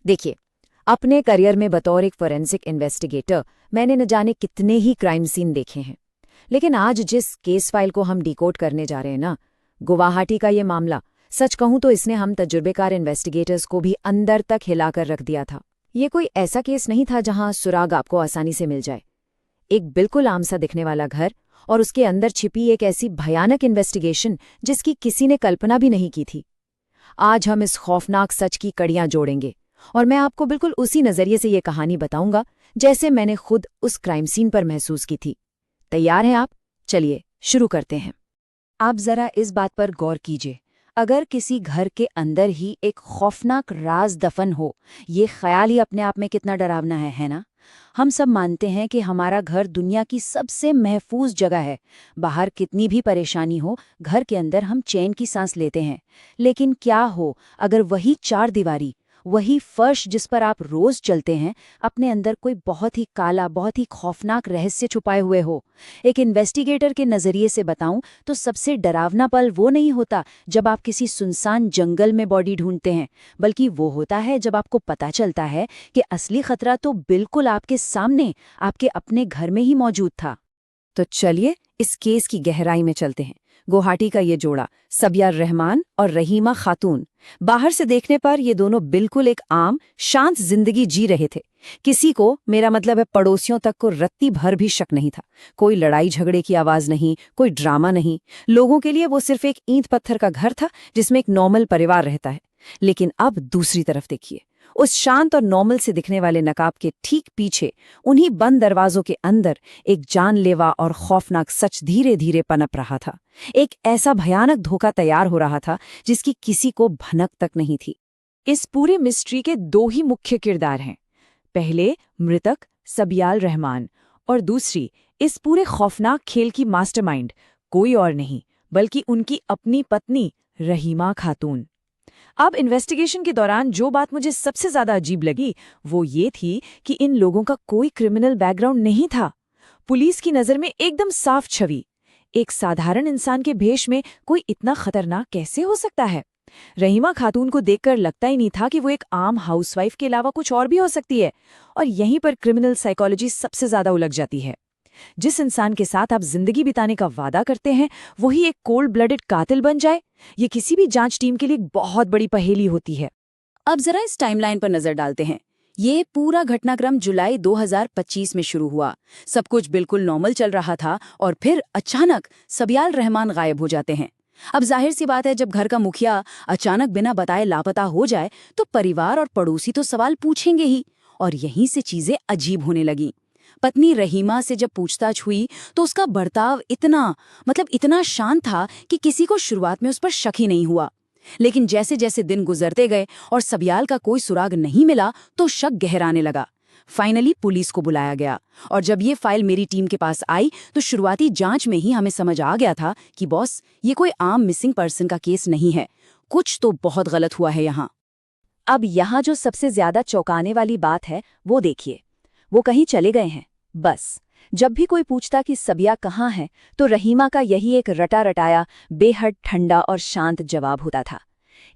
देखिए, अपने करियर में बतौर एक फोरेंसिक इन्वेस्टिगेटर मैंने न जाने कितने ही क्राइम सीन देखे हैं। लेकिन आज जिस केस फाइल को हम डिकोड करने जा रहे हैं ना, गुवाहाटी का ये मामला, सच कहूं तो इसने हम तजुर्बेकार इन्वेस्टिगेटर्स को भी अंदर तक हिलाकर रख दिया था। ये कोई ऐसा केस नहीं था जहां सुराग आपको आसानी से मिल जाए। एक बिल्कुल आम सा दिखने वाला घर और उसके अंदर छिपी एक ऐसी भयानक इन्वेस्टिगेशन जिसकी किसी ने कल्पना भी नहीं की थी। आज हम इस खौफनाक सच की कड़ियां जोड़ेंगे और मैं आपको बिल्कुल उसी नजरिए से ये कहानी बताऊंगा जैसे मैंने खुद उस क्राइम सीन पर महसूस की थी। तैयार हैं आप? चलिए शुरू करते हैं। आप जरा इस बात पर गौर कीजिए, अगर किसी घर के अंदर ही एक खौफनाक राज दफन हो, ये ख्याल ही अपने आप में कितना डरावना है ना? हम सब मानते हैं कि हमारा घर दुनिया की सबसे महफूज जगह है। बाहर कितनी भी परेशानी हो, घर के अंदर हम चैन की सांस लेते हैं। लेकिन क्या हो अगर वही चार दीवारी, वही फर्श जिस पर आप रोज चलते हैं, अपने अंदर कोई बहुत ही काला, बहुत ही खौफनाक रहस्य छुपाए हुए हो? एक इन्वेस्टिगेटर के नजरिए से बताऊं तो सबसे डरावना पल वो नहीं होता जब आप किसी सुनसान जंगल में बॉडी ढूंढते हैं, बल्कि वो होता है जब आपको पता चलता है कि असली खतरा तो बिल्कुल आपके सामने, आपके अपने घर में ही मौजूद था। तो चलिए इस केस की गहराई में चलते हैं। गुवाहाटी का ये जोड़ा, सबिया रहमान और रहीमा खातून, बाहर से देखने पर ये दोनों बिल्कुल एक आम शांत जिंदगी जी रहे थे। किसी को, मेरा मतलब है पड़ोसियों तक को, रत्ती भर भी शक नहीं था। कोई लड़ाई झगड़े की आवाज नहीं, कोई ड्रामा नहीं। लोगों के लिए वो सिर्फ एक ईंट पत्थर का घर था जिसमें एक नॉर्मल परिवार रहता है। लेकिन अब दूसरी तरफ देखिए, उस शांत और नॉर्मल से दिखने वाले नकाब के ठीक पीछे, उन्हीं बंद दरवाजों के अंदर, एक जानलेवा और खौफनाक सच धीरे धीरे पनप रहा था। एक ऐसा भयानक धोखा तैयार हो रहा था जिसकी किसी को भनक तक नहीं थी। इस पूरे मिस्ट्री के दो ही मुख्य किरदार हैं। पहले मृतक सबियाल रहमान और दूसरी इस पूरे खौफनाक खेल की मास्टरमाइंड कोई और नहीं बल्कि उनकी अपनी पत्नी रहीमा खातून। अब इन्वेस्टिगेशन के दौरान जो बात मुझे सबसे ज्यादा अजीब लगी वो ये थी कि इन लोगों का कोई क्रिमिनल बैकग्राउंड नहीं था। पुलिस की नजर में एकदम साफ छवि। एक साधारण इंसान के भेष में कोई इतना खतरनाक कैसे हो सकता है? रहीमा खातून को देखकर लगता ही नहीं था कि वो एक आम हाउसवाइफ के अलावा कुछ और भी हो सकती है। और यहीं पर क्रिमिनल साइकोलॉजी सबसे ज्यादा उलझ जाती है। जिस इंसान के साथ आप जिंदगी बिताने का वादा करते हैं वही एक कोल्ड ब्लडेड कातिल बन जाए, ये किसी भी जांच टीम के लिए एक बहुत बड़ी पहेली होती है। अब जरा इस टाइमलाइन पर नजर डालते हैं। ये पूरा घटनाक्रम जुलाई 2025 में शुरू हुआ। सब कुछ बिल्कुल नॉर्मल चल रहा था और फिर अचानक सबियाल रहमान गायब हो जाते हैं। अब जाहिर सी बात है, जब घर का मुखिया अचानक बिना बताए लापता हो जाए तो परिवार और पड़ोसी तो सवाल पूछेंगे ही। और यहीं से चीजें अजीब होने लगी। पत्नी रहीमा से जब पूछताछ हुई तो उसका बर्ताव इतना शांत था कि किसी को शुरुआत में उस पर शक ही नहीं हुआ। लेकिन जैसे जैसे दिन गुजरते गए और सबियाल का कोई सुराग नहीं मिला तो शक गहराने लगा। फाइनली पुलिस को बुलाया गया और जब ये फाइल मेरी टीम के पास आई तो शुरुआती जांच में ही हमें समझ आ गया था कि बॉस, ये कोई आम मिसिंग पर्सन का केस नहीं है। कुछ तो बहुत गलत हुआ है यहाँ। अब यहाँ जो सबसे ज्यादा चौंकाने वाली बात है वो देखिए, वो कहीं चले गए हैं। बस जब भी कोई पूछता कि सबिया कहाँ है तो रहीमा का यही एक रटा रटाया, बेहद ठंडा और शांत जवाब होता था।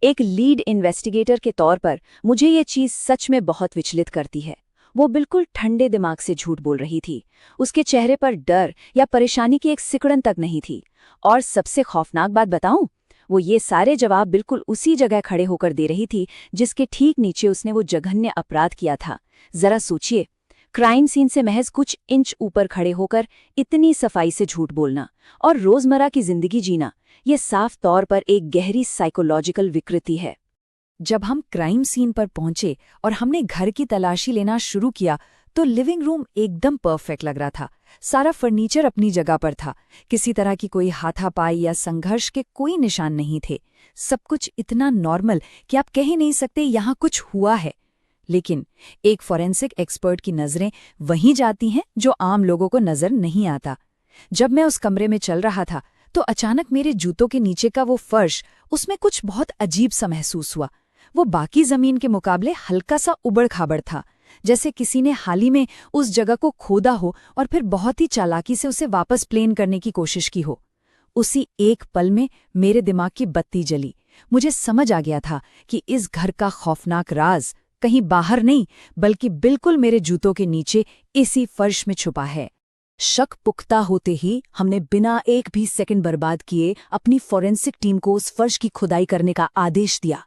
एक लीड इन्वेस्टिगेटर के तौर पर मुझे ये चीज सच में बहुत विचलित करती है। वो बिल्कुल ठंडे दिमाग से झूठ बोल रही थी। उसके चेहरे पर डर या परेशानी की एक सिकुड़न तक नहीं थी। और सबसे खौफनाक बात बताऊं, वो ये सारे जवाब बिल्कुल उसी जगह खड़े होकर दे रही थी जिसके ठीक नीचे उसने वो जघन्य अपराध किया था। जरा सोचिए, क्राइम सीन से महज कुछ इंच ऊपर खड़े होकर इतनी सफाई से झूठ बोलना और रोजमर्रा की जिंदगी जीना, ये साफ तौर पर एक गहरी साइकोलॉजिकल विकृति है। जब हम क्राइम सीन पर पहुंचे और हमने घर की तलाशी लेना शुरू किया तो लिविंग रूम एकदम परफेक्ट लग रहा था। सारा फर्नीचर अपनी जगह पर था। किसी तरह की कोई हाथापाई या संघर्ष के कोई निशान नहीं थे। सब कुछ इतना नॉर्मल कि आप कह ही नहीं सकते यहाँ कुछ हुआ है। लेकिन एक फॉरेंसिक एक्सपर्ट की नजरें वहीं जाती हैं जो आम लोगों को नजर नहीं आता। जब मैं उस कमरे में चल रहा था तो अचानक मेरे जूतों के नीचे का वो फर्श, उसमें कुछ बहुत अजीब सा महसूस हुआ। वो बाकी जमीन के मुकाबले हल्का सा उबड़-खाबड़ था, जैसे किसी ने हाल ही में उस जगह को खोदा हो और फिर बहुत ही चालाकी से उसे वापस प्लेन करने की कोशिश की हो। उसी एक पल में मेरे दिमाग की बत्ती जली। मुझे समझ आ गया था कि इस घर का खौफनाक राज कहीं बाहर नहीं, बल्कि बिल्कुल मेरे जूतों के नीचे इसी फर्श में छुपा है। शक पुख्ता होते ही हमने बिना एक भी सेकंड बर्बाद किए अपनी फॉरेंसिक टीम को उस फर्श की खुदाई करने का आदेश दिया।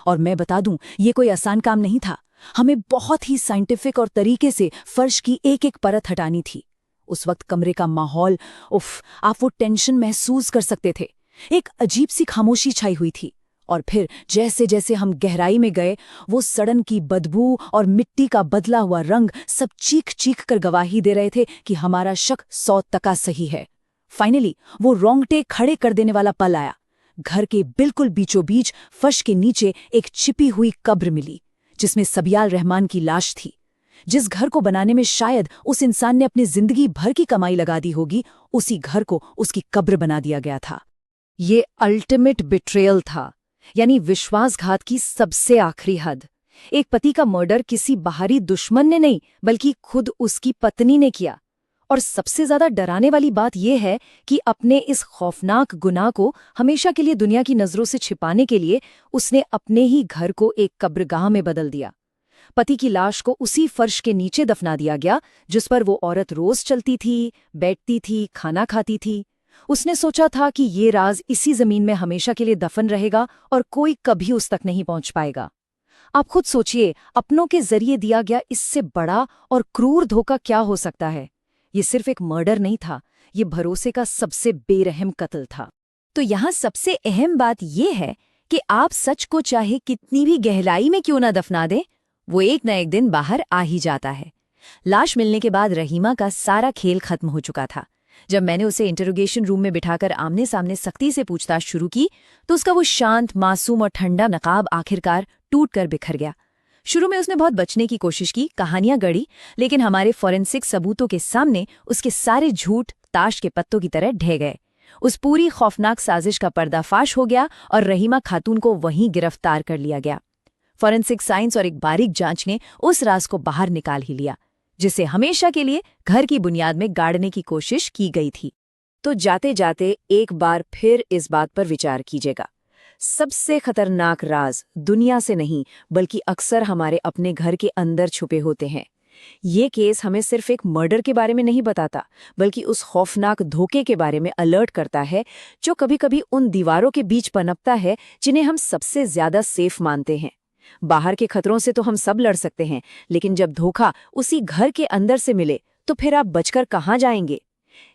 और मैं बता दूं, ये कोई आसान काम नहीं था। हमें बहुत ही साइंटिफिक और तरीके से फर्श की एक एक परत हटानी थी। उस वक्त कमरे का माहौल, उफ, आप वो टेंशन महसूस कर सकते थे। एक अजीब सी खामोशी छाई हुई थी। और फिर जैसे जैसे हम गहराई में गए, वो सड़न की बदबू और मिट्टी का बदला हुआ रंग सब चीख चीख कर गवाही दे रहे थे कि हमारा शक 100% सही है। फाइनली वो रोंगटे खड़े कर देने वाला पल आया। घर के बिल्कुल बीचों बीच फर्श के नीचे एक छिपी हुई कब्र मिली, जिसमें सबियाल रहमान की लाश थी। जिस घर को बनाने में शायद उस इंसान ने अपनी जिंदगी भर की कमाई लगा दी होगी, उसी घर को उसकी कब्र बना दिया गया था। ये अल्टीमेट बिट्रेयल था, यानी विश्वासघात की सबसे आखिरी हद। एक पति का मर्डर किसी बाहरी दुश्मन ने नहीं, बल्कि खुद उसकी पत्नी ने किया। और सबसे ज्यादा डराने वाली बात यह है कि अपने इस खौफनाक गुनाह को हमेशा के लिए दुनिया की नजरों से छिपाने के लिए उसने अपने ही घर को एक कब्रगाह में बदल दिया। पति की लाश को उसी फर्श के नीचे दफना दिया गया जिस पर वो औरत रोज चलती थी, बैठती थी, खाना खाती थी। उसने सोचा था कि ये राज इसी जमीन में हमेशा के लिए दफन रहेगा और कोई कभी उस तक नहीं पहुंच पाएगा। आप खुद सोचिए, अपनों के जरिए दिया गया इससे बड़ा और क्रूर धोखा क्या हो सकता है। ये सिर्फ एक मर्डर नहीं था, ये भरोसे का सबसे बेरहम कत्ल था। तो यहाँ सबसे अहम बात यह है कि आप सच को चाहे कितनी भी गहराई में क्यों ना दफना दें, वो एक न एक दिन बाहर आ ही जाता है। लाश मिलने के बाद रहीमा का सारा खेल खत्म हो चुका था। जब मैंने उसे इंटरोगेशन रूम में बिठाकर आमने सामने सख्ती से पूछताछ शुरू की, तो उसका वो शांत, मासूम और ठंडा नकाब आखिरकार टूट कर बिखर गया। शुरू में उसने बहुत बचने की कोशिश की, कहानियां गढ़ी, लेकिन हमारे फॉरेंसिक सबूतों के सामने उसके सारे झूठ ताश के पत्तों की तरह ढह गए। उस पूरी खौफनाक साजिश का पर्दाफाश हो गया और रहीमा खातून को वहीं गिरफ्तार कर लिया गया। फॉरेंसिक साइंस और एक बारीक जांच ने उस राज को बाहर निकाल ही लिया, जिसे हमेशा के लिए घर की बुनियाद में गाड़ने की कोशिश की गई थी। तो जाते जाते एक बार फिर इस बात पर विचार कीजिएगा, सबसे खतरनाक राज दुनिया से नहीं, बल्कि अक्सर हमारे अपने घर के अंदर छुपे होते हैं। ये केस हमें सिर्फ एक मर्डर के बारे में नहीं बताता, बल्कि उस खौफनाक धोखे के बारे में अलर्ट करता है जो कभी कभी उन दीवारों के बीच पनपता है जिन्हें हम सबसे ज्यादा सेफ मानते हैं। बाहर के खतरों से तो हम सब लड़ सकते हैं, लेकिन जब धोखा उसी घर के अंदर से मिले तो फिर आप बचकर कहाँ जाएंगे।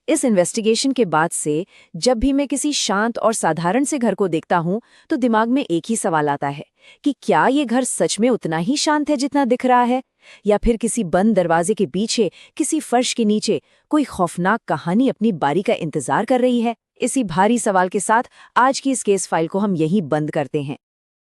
इस इन्वेस्टिगेशन के बाद से जब भी मैं किसी शांत और साधारण से घर को देखता हूं, तो दिमाग में एक ही सवाल आता है कि क्या ये घर सच में उतना ही शांत है जितना दिख रहा है, या फिर किसी बंद दरवाजे के पीछे, किसी फर्श के नीचे कोई खौफनाक कहानी अपनी बारी का इंतजार कर रही है। इसी भारी सवाल के साथ आज की इस केस फाइल को हम यहीं बंद करते हैं।